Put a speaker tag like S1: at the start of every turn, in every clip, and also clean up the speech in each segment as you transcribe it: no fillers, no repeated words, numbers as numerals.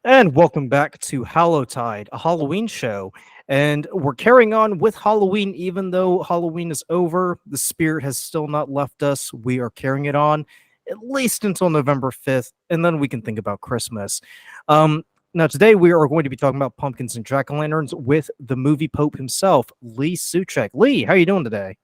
S1: And welcome back to Hallowtide, a Halloween show. And we're carrying on with Halloween, even though Halloween is over. The spirit has still not left us. We are carrying it on at least until November 5th, and then we can think about Christmas. Um, Now, today we are going to be talking about pumpkins and jack o' lanterns with the movie Pope himself, Lee Soucek. Lee, how are you doing today?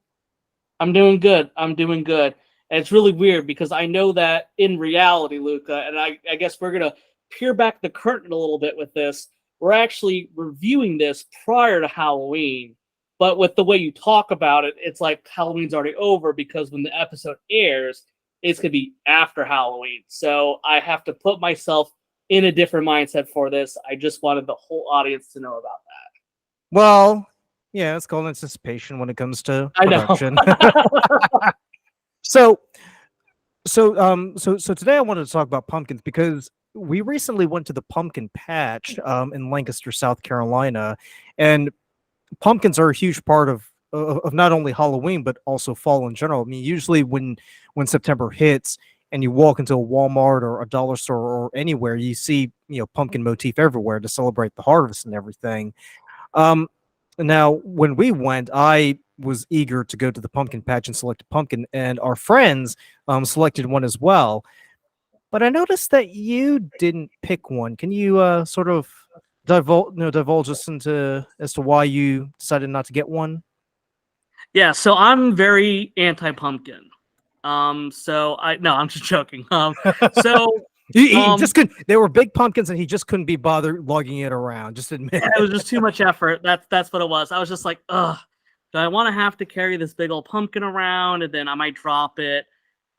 S2: I'm doing good. I'm doing good. And it's really weird because I know that in reality, Luca, and I guess we're going to peer back the curtain a little bit with this. We're actually reviewing this prior to Halloween. But with the way you talk about it, it's like Halloween's already over because when the episode airs, it's going to be after Halloween. So I have to put myself in a different mindset for this. I just wanted the whole audience to know about
S1: Well, yeah, it's called anticipation when it comes to
S2: that. I
S1: production.
S2: know.
S1: So, so today I wanted to talk about pumpkins because we recently went to the pumpkin patch in Lancaster, South Carolina, and pumpkins are a huge part of not only Halloween but also fall in general. I mean, usually when September hits and you walk into a Walmart or a dollar store or anywhere, you see pumpkin motif everywhere to celebrate the harvest and everything. Um, Now, when we went, I was eager to go to the pumpkin patch and select a pumpkin, and our friends selected one as well. But I noticed that you didn't pick one. Can you sort of divulge us into as to why you decided not to get one?
S2: Yeah, so I'm very anti-pumpkin. So I no, I'm just joking. So
S1: He
S2: um,
S1: just couldn't. There were big pumpkins, and he just couldn't be bothered lugging it around. Just admit
S2: yeah, it
S1: it.
S2: was just too much effort. That's what it was. I was just like, ugh, do I want to have to carry this big old pumpkin around, and then I might drop it.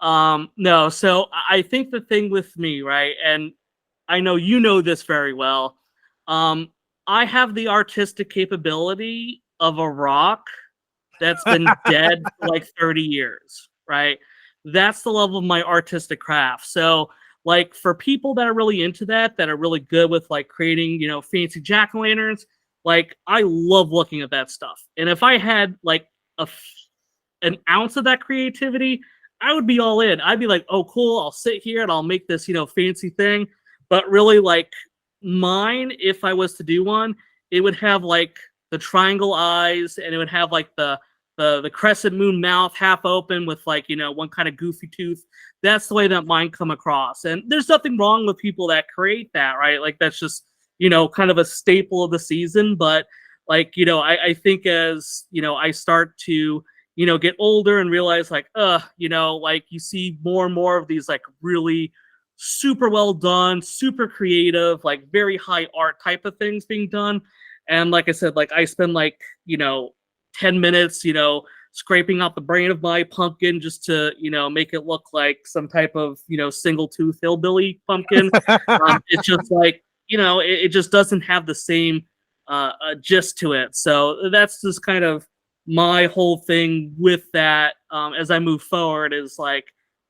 S2: No. So I think the thing with me, right, and I know you know this very well. Um, I have the artistic capability of a rock that's been dead for like 30 years, right? That's the level of my artistic craft. So, like, for people that are really into that, that are really good with like creating, fancy jack o' lanterns, like, I love looking at that stuff. And if I had like an ounce of that creativity, I would be all in. I'd be like, oh, cool, I'll sit here and I'll make this, fancy thing. But really, like, mine, if I was to do one, it would have like the triangle eyes and it would have like the crescent moon mouth half open with like one kind of goofy tooth. That's the way that mine come across, and there's nothing wrong with people that create that, right? Like, that's just kind of a staple of the season. But like, I think as I start to get older and realize like, like, you see more and more of these like really super well done, super creative, like very high art type of things being done. And like I said, like, I spend like 10 minutes, scraping out the brain of my pumpkin just to, make it look like some type of, single tooth hillbilly pumpkin. It's just like, it just doesn't have the same gist to it. So that's just kind of my whole thing with that. As I move forward, is like,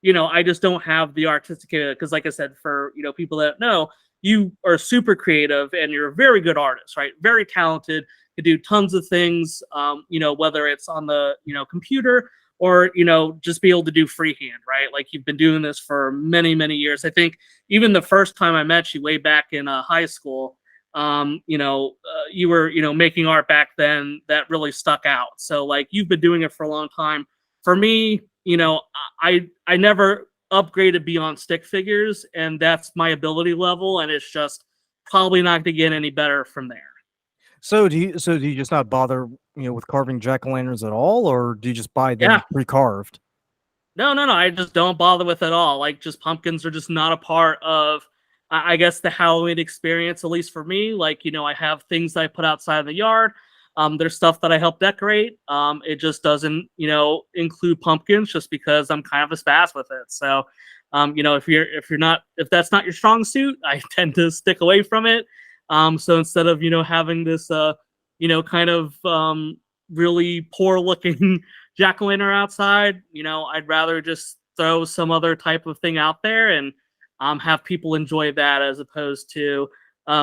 S2: I just don't have the artistic, because like I said, for, people that know, you are super creative and you're a very good artist, right? Very talented, to do tons of things, whether it's on the, computer or, just be able to do freehand, right? Like, you've been doing this for many, many years. I think even the first time I met you way back in high school, you were, making art back then that really stuck out. So like, you've been doing it for a long time. For me, I never upgraded beyond stick figures, and that's my ability level, and it's just probably not going to get any better from there.
S1: So do you just not bother with carving jack o' lanterns at all, or do you just buy them
S2: Yeah.
S1: pre-carved?
S2: No, no, no. I just don't bother with it all. Like, just pumpkins are just not a part of, I guess, the Halloween experience. At least for me, like, I have things that I put outside of the yard. There's stuff that I help decorate. It just doesn't, include pumpkins, just because I'm kind of a spaz with it. So, if that's not your strong suit, I tend to stick away from it. So instead of having this, kind of really poor looking jack o' lantern outside, I'd rather just throw some other type of thing out there and have people enjoy that, as opposed to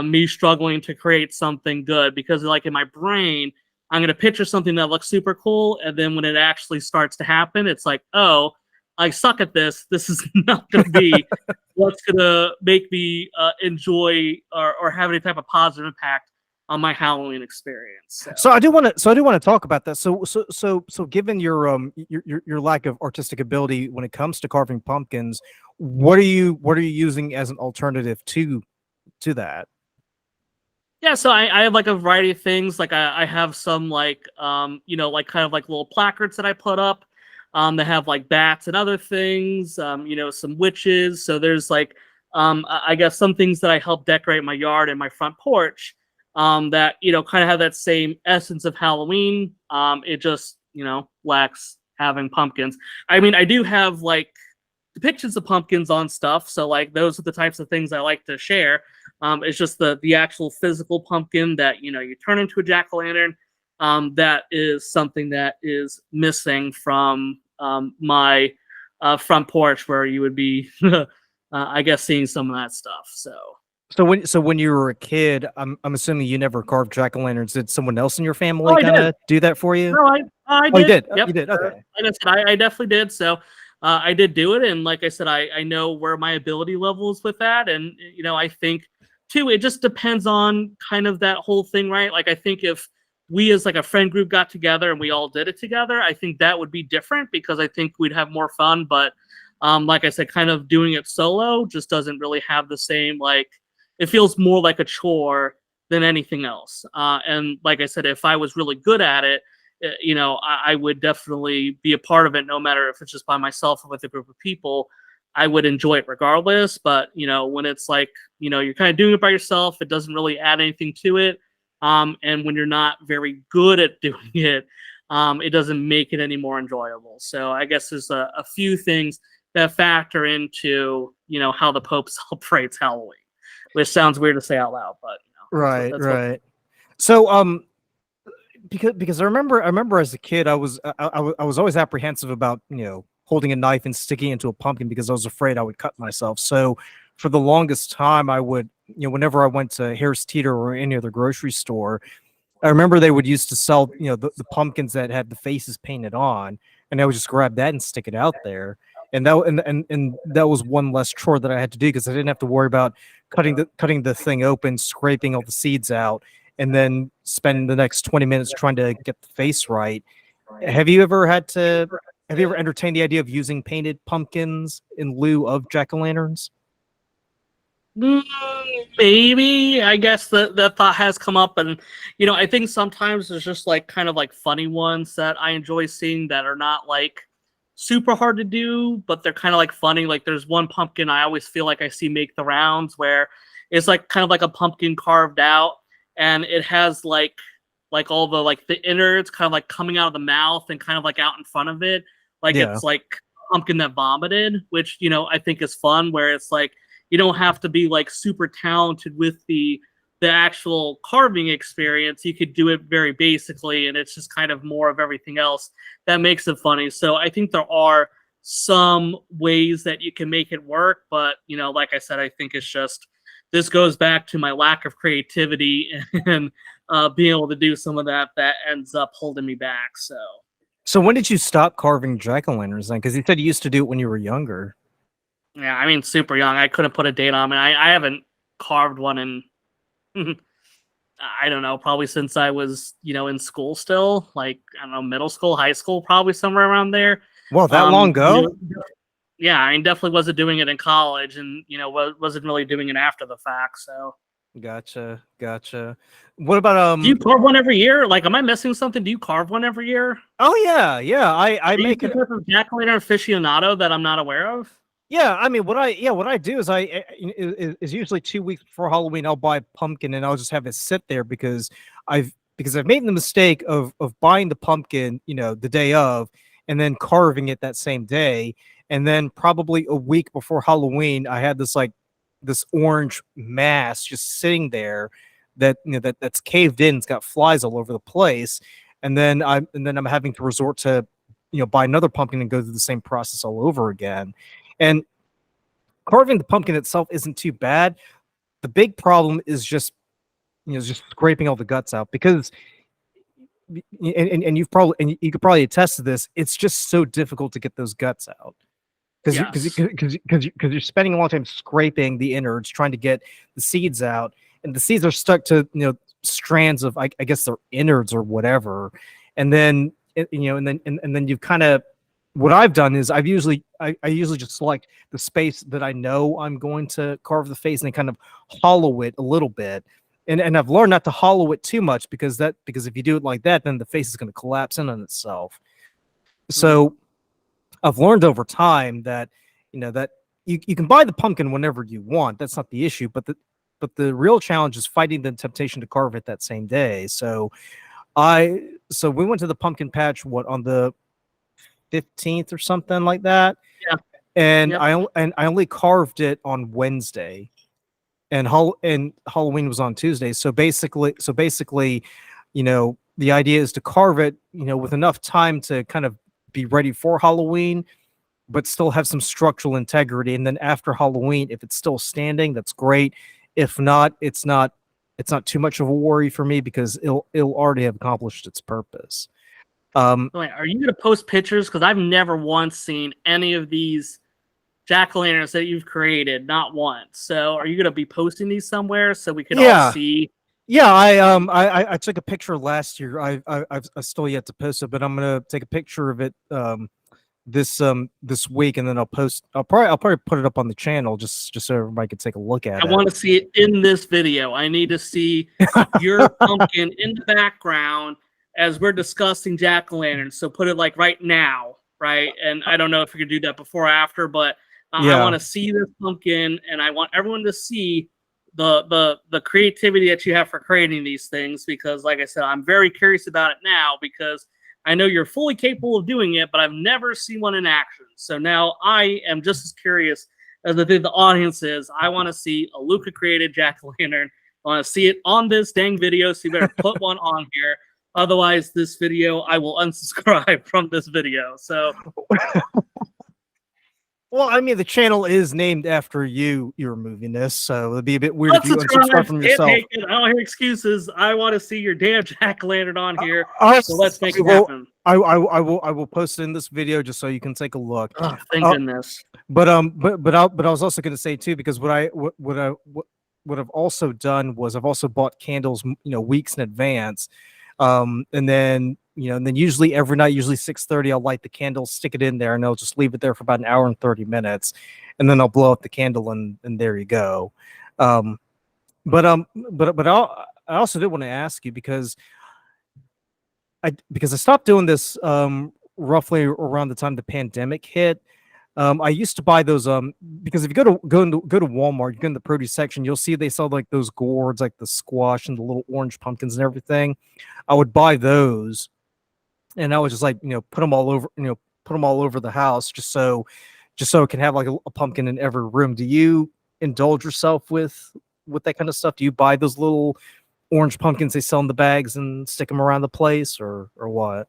S2: me struggling to create something good. Because like, in my brain, I'm going to picture something that looks super cool, and then when it actually starts to happen, it's like, oh, I suck at this. This is not going to be what's going to make me enjoy or have any type of positive impact on my Halloween experience.
S1: So I do want to talk about that. So given your lack of artistic ability when it comes to carving pumpkins, what are you using as an alternative to that?
S2: Yeah, so I have like a variety of things. Like I have some like like kind of like little placards that I put up that have like bats and other things, some witches. So there's like I guess some things that I help decorate my yard and my front porch that kind of have that same essence of Halloween. It just lacks having pumpkins. I mean, I do have like depictions of pumpkins on stuff, so like those are the types of things I like to share. It's just the actual physical pumpkin that you turn into a jack-o'-lantern. That is something that is missing from my front porch, where you would be, I guess, seeing some of that stuff.
S1: So when you were a kid, I'm assuming you never carved jack-o'-lanterns. Did someone else in your family
S2: I
S1: kind
S2: did.
S1: of do that for you?
S2: No, I
S1: Oh, you
S2: did.
S1: did.
S2: Yep.
S1: You did. Okay.
S2: Like I said, I definitely did. So I did do it, and like I said, I know where my ability level is with that, and I think too, it just depends on kind of that whole thing, right? Like I think if we as like a friend group got together and we all did it together, I think that would be different because I think we'd have more fun. But like I said, kind of doing it solo just doesn't really have the same, like, it feels more like a chore than anything else. And like I said, if I was really good at it, I would definitely be a part of it, no matter if it's just by myself or with a group of people. I would enjoy it regardless. But when it's like you're kind of doing it by yourself, it doesn't really add anything to it. And when you're not very good at doing it, it doesn't make it any more enjoyable. So I guess there's a few things that factor into how the Pope celebrates Halloween, which sounds weird to say out loud, but
S1: right. So because I remember as a kid, I was always apprehensive about holding a knife and sticking it into a pumpkin because I was afraid I would cut myself. So for the longest time, I would whenever I went to Harris Teeter or any other grocery store, I remember they would used to sell the pumpkins that had the faces painted on, and I would just grab that and stick it out there. And that was one less chore that I had to do because I didn't have to worry about cutting the thing open, scraping all the seeds out, and then spend the next 20 minutes trying to get the face right. Have you ever entertained the idea of using painted pumpkins in lieu of jack-o'-lanterns?
S2: Maybe, I guess that thought has come up, and I think sometimes there's just like kind of like funny ones that I enjoy seeing that are not like super hard to do, but they're kind of like funny. Like there's one pumpkin I always feel like I see make the rounds where it's like kind of like a pumpkin carved out, and it has like all the like the innards kind of like coming out of the mouth and kind of like out in front of it, like it's like pumpkin that vomited, which I think is fun, where it's like you don't have to be like super talented with the actual carving experience. You could do it very basically, and it's just kind of more of everything else that makes it funny. So I think there are some ways that you can make it work, but like I said, I think it's just, this goes back to my lack of creativity and being able to do some of that ends up holding me back.
S1: So when did you stop carving jack-o'-lanterns then? Because you said you used to do it when you were younger.
S2: Yeah, I mean, super young. I couldn't put a date on it. I haven't carved one in, I don't know, probably since I was, in school still. Like, I don't know, middle school, high school, probably somewhere around there.
S1: Well, that long ago?
S2: Yeah, I mean, definitely wasn't doing it in college, and, wasn't really doing it after the fact, so.
S1: Gotcha. What about
S2: Do you carve one every year? Like, am I missing something? Do you carve one every year?
S1: Oh yeah. I make
S2: it. Are you jack-o'-lantern aficionado that I'm not aware of?
S1: Yeah, I mean, what I do is is usually 2 weeks before Halloween, I'll buy a pumpkin and I'll just have it sit there because I've made the mistake of buying the pumpkin, the day of, and then carving it that same day, and then probably a week before Halloween, I had this orange mass just sitting there that's caved in, it's got flies all over the place, and then I'm having to resort to buy another pumpkin and go through the same process all over again. And carving the pumpkin itself isn't too bad. The big problem is just scraping all the guts out, because and you could probably attest to this, it's just so difficult to get those guts out.
S2: Yes.
S1: Because you're spending a long time scraping the innards, trying to get the seeds out, and the seeds are stuck to strands of I guess they're innards or whatever, and then and then you've kind of what I've done is I usually just select the space that I know I'm going to carve the face and then kind of hollow it a little bit. And I've learned not to hollow it too much because if you do it like that, then the face is going to collapse in on itself.
S2: Mhm.
S1: So I've learned over time that that you can buy the pumpkin whenever you want. That's not the issue, but the real challenge is fighting the temptation to carve it that same day. So we went to the pumpkin patch on the 15th or something like that,
S2: Yeah.
S1: and
S2: Yep.
S1: I only carved it on Wednesday, and Halloween was on Tuesday. So basically, the idea is to carve it, with enough time to kind of be ready for Halloween, but still have some structural integrity. And then after Halloween, if it's still standing, that's great. If not, it's not too much of a worry for me because it'll already have accomplished its purpose.
S2: Wait, are you gonna post pictures? Because I've never once seen any of these jack-o'-lanterns that you've created, not once. So are you gonna be posting these somewhere so we can all
S1: Yeah,
S2: see?
S1: yeah. I took a picture last year. I still yet to post it, but I'm gonna take a picture of it this week, and then I'll probably put it up on the channel just so everybody can take a look at
S2: I
S1: it.
S2: want to see it in this video. I need to see your pumpkin in the background as we're discussing jack-o'-lanterns. So put it like right now, right? And I don't know if you can do that before or after, but I want
S1: Yeah.
S2: to see this pumpkin, and I want everyone to see the creativity that you have for creating these things. Because, like I said, I'm very curious about it now because I know you're fully capable of doing it, but I've never seen one in action. So now I am just as curious as I think the audience is. I want to see a Luca created jack-o'-lantern. I want to see it on this dang video, so you better put one on here. Otherwise, this video, I will unsubscribe from this video. So,
S1: Well, I mean, the channel is named after you. You're moving this, so it'd be a bit weird if you unsubscribe
S2: unsubscribe.
S1: from
S2: Can't
S1: yourself.
S2: take it. I don't hear excuses. I want to see your damn jack-o'-lantern on here.
S1: I,
S2: So let's make it
S1: will,
S2: happen.
S1: I will post it in this video just so you can take a look.
S2: Oh, thank
S1: Uh,
S2: goodness.
S1: but I was also going to say too, because what I've also done was I've also bought candles, weeks in advance, and then usually every night, usually 6:30, I'll light the candle, stick it in there, and I'll just leave it there for about an hour and 30 minutes, and then I'll blow up the candle, and there you go. Um, I also did want to ask you because I stopped doing this roughly around the time the pandemic hit. I used to buy those because if you go to Walmart, you go in the produce section, you'll see they sell like those gourds, like the squash and the little orange pumpkins and everything. I would buy those, and I would just like put them all over the house just so it can have like a pumpkin in every room. Do you indulge yourself with that kind of stuff? Do you buy those little orange pumpkins they sell in the bags and stick them around the place, or what?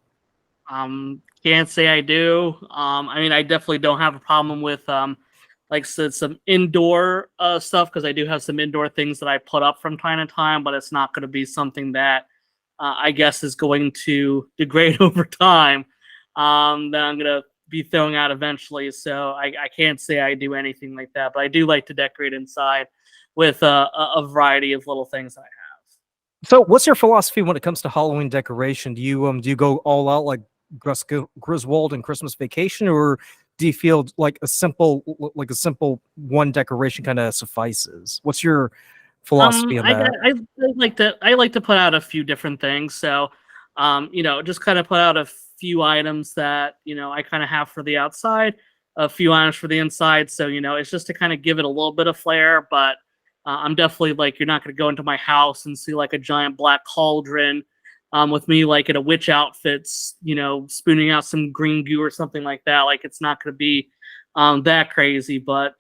S2: Can't say I do. I mean, I definitely don't have a problem with like I said, some indoor stuff because I do have some indoor things that I put up from time to time, but it's not going to be something that I guess is going to degrade over time. That I'm going to be throwing out eventually. So I can't say I do anything like that, but I do like to decorate inside with a variety of little things that I have.
S1: So, what's your philosophy when it comes to Halloween decoration? Do you go all out like Griswold and Christmas Vacation, or do you feel like a simple one decoration kind of suffices? What's your philosophy on that?
S2: I like to put out a few different things. So, just kind of put out a few items that I kind of have for the outside, a few items for the inside. So it's just to kind of give it a little bit of flair. But I'm definitely like you're not going to go into my house and see like a giant black cauldron with me like in a witch outfits, spooning out some green goo or something like that. Like it's not going to be that crazy, but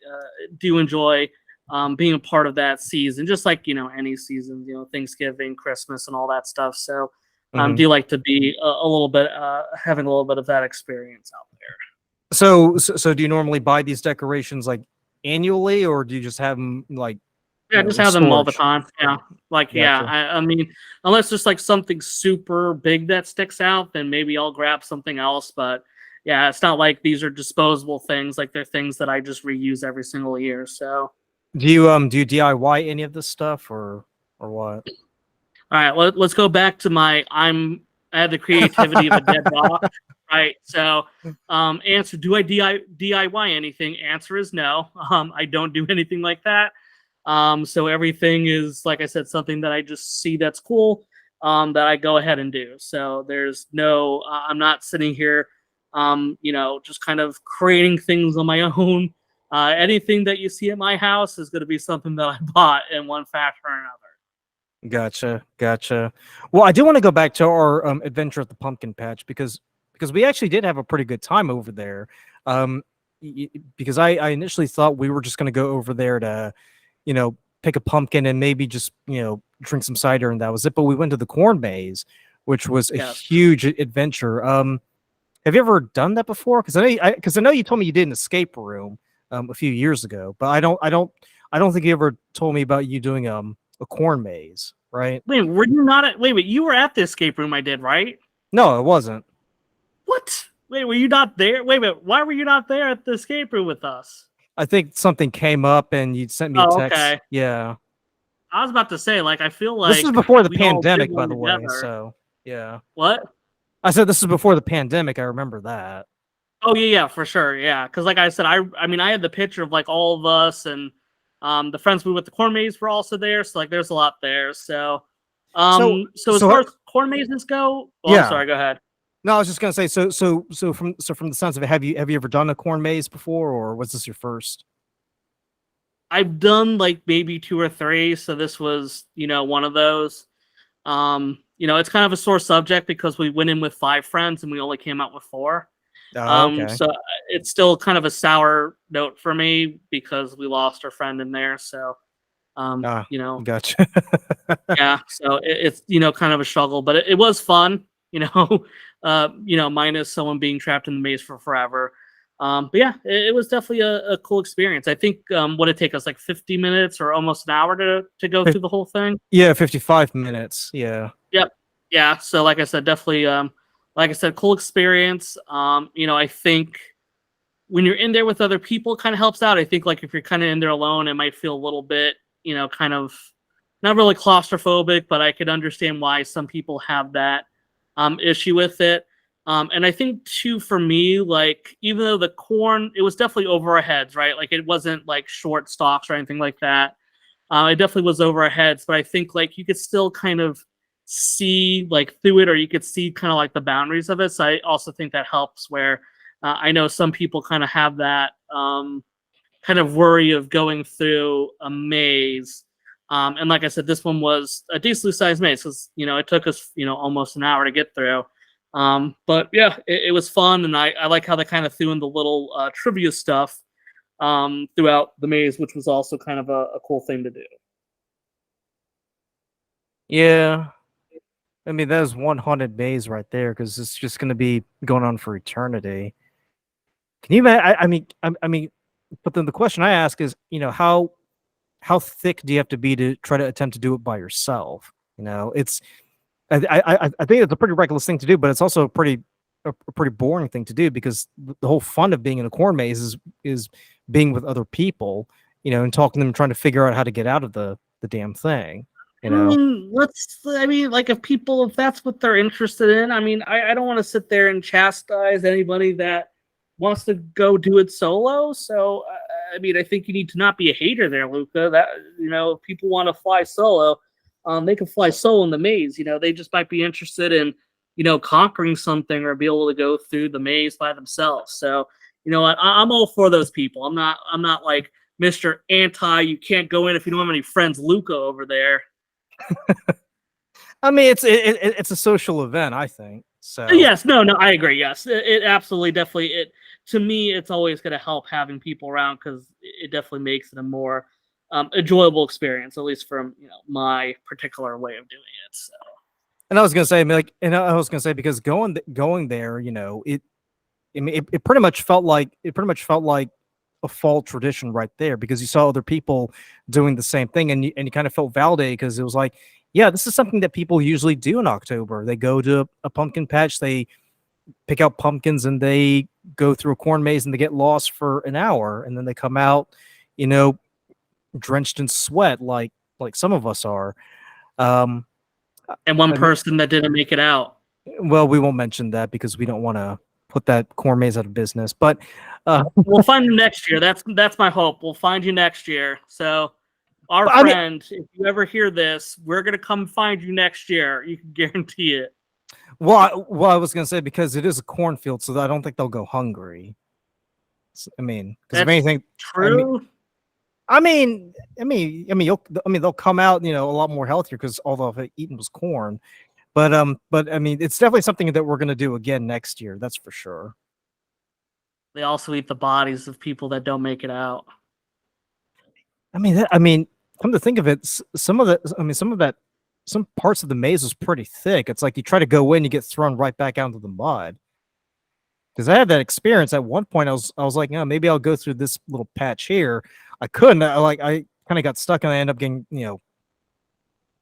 S2: do enjoy being a part of that season, just like any season, Thanksgiving, Christmas, and all that stuff. So
S1: Mhm.
S2: do like to be a little bit having a little bit of that experience out there.
S1: So do you normally buy these decorations like annually, or do you just have them like
S2: Yeah, just
S1: in
S2: have them all the
S1: storage?
S2: time. Yeah, like yeah.
S1: Gotcha.
S2: I mean, unless there's like something super big that sticks out, then maybe I'll grab something else. But yeah, it's not like these are disposable things. Like they're things that I just reuse every single year. So
S1: do you DIY any of this stuff or what?
S2: all right, let's go back to I have the creativity of a dead rock, right? So, answer: do I DIY anything? Answer is no. I don't do anything like that. So everything is, like I said, something that I just see that's cool, that I go ahead and do. So there's no, I'm not sitting here, just kind of creating things on my own. Anything that you see at my house is going to be something that I bought in one fashion or another.
S1: Gotcha, gotcha. Well, I do want to go back to our adventure at the pumpkin patch because we actually did have a pretty good time over there. Um, because I initially thought we were just going to go over there to, pick a pumpkin and maybe just drink some cider and that was it. But we went to the corn maze, which was a
S2: Yes.
S1: huge adventure. Have you ever done that before? Because I know you told me you did an escape room a few years ago, but I don't think you ever told me about you doing a corn maze, right?
S2: Wait, were you not at? Wait, you were at the escape room I did, right?
S1: No, it wasn't.
S2: What? Wait, were you not there? Wait, why were you not there at the escape room with us?
S1: I think something came up and you sent me a
S2: Oh,
S1: text.
S2: okay.
S1: Yeah.
S2: I was about to say, like, I feel like
S1: This is before the
S2: we all did
S1: pandemic, by
S2: one
S1: the way.
S2: together.
S1: So yeah.
S2: What?
S1: I said this is before the pandemic. I remember that.
S2: Oh yeah, for sure, yeah. Because like I said, I mean, I had the picture of like all of us and the friends we went to corn maze were also there. So like, there's a lot there. So so as
S1: So
S2: far as corn mazes go, oh, I'm
S1: yeah.
S2: sorry, go ahead.
S1: No, I was just gonna say. So from the sounds of it, have you ever done a corn maze before, or was this your first?
S2: I've done like maybe two or three, so this was, one of those. It's kind of a sore subject because we went in with 5 friends and we only came out with 4.
S1: Oh, okay.
S2: So it's still kind of a sour note for me because we lost our friend in there. So,
S1: Ah,
S2: you know,
S1: gotcha.
S2: yeah. So it's kind of a struggle, but it was fun. Minus someone being trapped in the maze for forever. But yeah, it was definitely a cool experience. I think would it take us like 50 minutes or almost an hour to go through the whole thing?
S1: Yeah, 55 minutes. Yeah.
S2: Yep. Yeah. So like I said, definitely like I said, cool experience. I think when you're in there with other people, it kind of helps out. I think like if you're kind of in there alone, it might feel a little bit, kind of not really claustrophobic, but I could understand why some people have that issue with it. And I think too, for me, like even though the corn, it was definitely over our heads, right? Like it wasn't like short stalks or anything like that. It definitely was over our heads, but I think like you could still kind of see like through it, or you could see kind of like the boundaries of it. So I also think that helps. Where I know some people kind of have that kind of worry of going through a maze. And like I said, this one was a decently sized maze because it took us almost an hour to get through. But yeah, it was fun, and I like how they kind of threw in the little trivia stuff throughout the maze, which was also kind of a cool thing to do.
S1: Yeah. I mean, that is one haunted maze right there because it's just going to be going on for eternity. Can you imagine? I mean, but then the question I ask is, how thick do you have to be to try to attempt to do it by yourself? It's I think it's a pretty reckless thing to do, but it's also a pretty boring thing to do because the whole fun of being in a corn maze is being with other people, and talking to them, trying to figure out how to get out of the damn thing.
S2: Like if that's what they're interested in, I don't want to sit there and chastise anybody that wants to go do it solo. So, I think you need to not be a hater there, Luca. That, if people want to fly solo, they can fly solo in the maze. They just might be interested in, conquering something or be able to go through the maze by themselves. So, I'm all for those people. I'm not like Mr. Anti, you can't go in if you don't have any friends, Luca over there.
S1: I mean, it's a social event, I think. So
S2: Yes, no, I agree. Yes, it absolutely, definitely. To me, it's always going to help having people around because it definitely makes it a more enjoyable experience, at least from my particular way of doing it. So.
S1: And I was gonna say, because going there, it pretty much felt like a fall tradition right there because you saw other people doing the same thing, and you kind of felt validated because it was like, yeah, this is something that people usually do in October. They go to a pumpkin patch, they pick out pumpkins and they go through a corn maze and they get lost for an hour, and then they come out, you know, drenched in sweat like some of us are. Um,
S2: And one
S1: I mean,
S2: person that didn't make it out.
S1: well, we won't mention that because we don't want to put that corn maze out of business. But
S2: We'll find you next year. That's my hope. We'll find you next year. So, our
S1: I mean,
S2: friend, if you ever hear this, we're gonna come find you next year. You can guarantee it.
S1: well, I was gonna say because it is a cornfield, so I don't think they'll go hungry. I mean, because if
S2: That's
S1: anything,
S2: true.
S1: they'll come out, you know, a lot more healthier because all they've eaten was corn. But I mean, it's definitely something that we're gonna do again next year. That's for sure.
S2: They also eat the bodies of people that don't make it out.
S1: I mean, come to think of it, some parts of the maze was pretty thick. It's like you try to go in, you get thrown right back out into the mud. Because I had that experience at one point. I was like, no, maybe I'll go through this little patch here. I couldn't. I kind of got stuck, and I ended up getting, you know,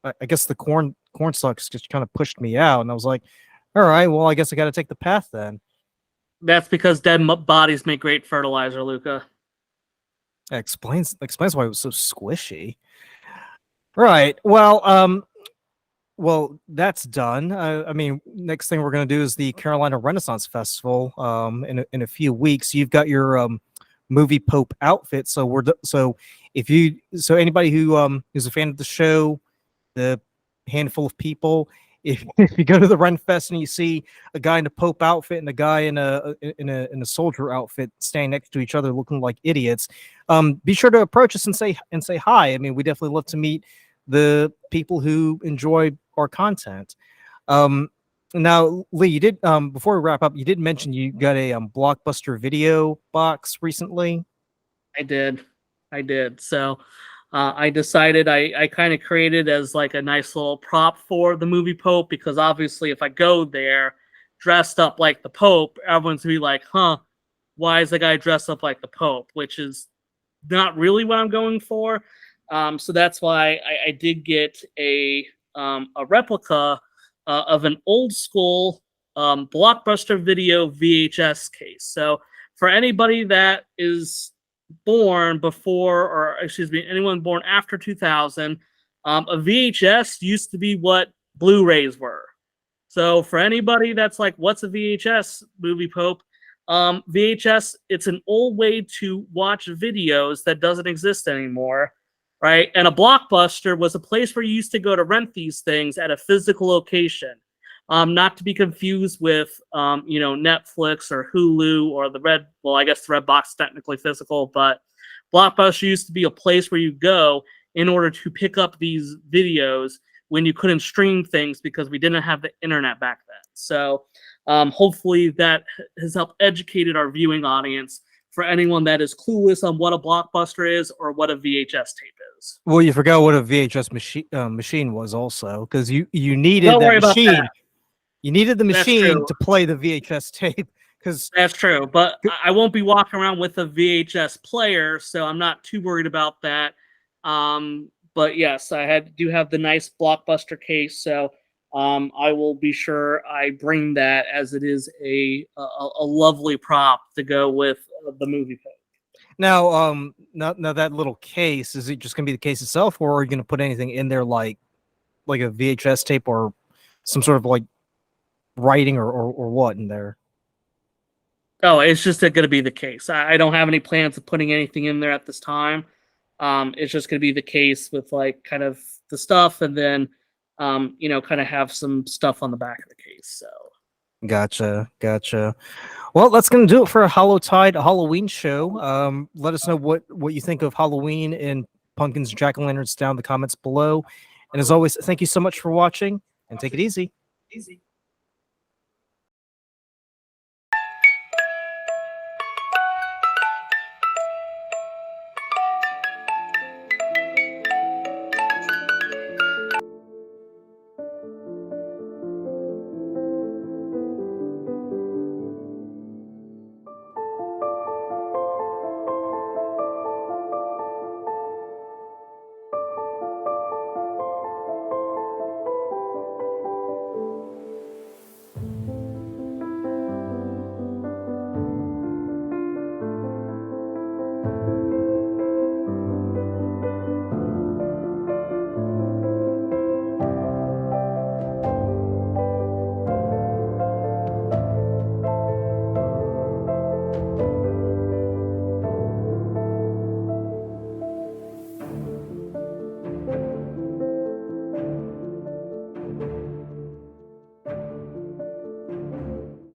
S1: I guess the corn stalks just kind of pushed me out, and I was like, all right, well, I guess I got to take the path then.
S2: That's because dead bodies make great fertilizer, Luca.
S1: That explains why it was so squishy. Right. Well, that's done. I mean, next thing we're going to do is the Carolina Renaissance Festival. In a few weeks, you've got your movie Pope outfit. So so anybody who is a fan of the show, the handful of people, if you go to the Ren Fest and you see a guy in a Pope outfit and a guy in a soldier outfit standing next to each other looking like idiots, be sure to approach us and say hi. I mean, we definitely love to meet the people who enjoy our content. Now, Lee, you did before we wrap up, you did mention you got a Blockbuster video box recently.
S2: I did. So I decided I kind of created as like a nice little prop for the movie Pope, because obviously if I go there dressed up like the Pope, everyone's gonna be like, huh, why is the guy dressed up like the Pope? Which is not really what I'm going for. So that's why I did get a replica of an old school Blockbuster video VHS case. So for anybody that is born before, or excuse me, anyone born after 2000, a VHS used to be what Blu-rays were. So for anybody that's like, what's a VHS, movie Pope? VHS, it's an old way to watch videos that doesn't exist anymore, right? And a Blockbuster was a place where you used to go to rent these things at a physical location. Not to be confused with, Netflix or Hulu or I guess the Red Box is technically physical, but Blockbuster used to be a place where you go in order to pick up these videos when you couldn't stream things because we didn't have the internet back then. So hopefully that has helped educated our viewing audience for anyone that is clueless on what a Blockbuster is or what a VHS tape is.
S1: Well, you forgot what a VHS machine was also, because you needed
S2: Don't
S1: that
S2: worry about
S1: machine.
S2: that.
S1: You needed the
S2: That's
S1: machine
S2: true.
S1: to play the VHS tape. Because
S2: That's true, but I won't be walking around with a VHS player, so I'm not too worried about that. But yes, do have the nice Blockbuster case, so I will be sure I bring that, as it is a lovely prop to go with the movie Pope.
S1: now, now that little case, is it just gonna be the case itself, or are you gonna put anything in there like a VHS tape or some sort of like writing or what in there?
S2: Oh, it's just going to be the case. I don't have any plans of putting anything in there at this time. It's just going to be the case with like kind of the stuff, and then kind of have some stuff on the back of the case. So
S1: Gotcha. Well, that's gonna do it for a Hallowtide Halloween show. Let us know what you think of Halloween and pumpkins and jack-o'-lanterns down in the comments below. And as always, thank you so much for watching, and take it easy.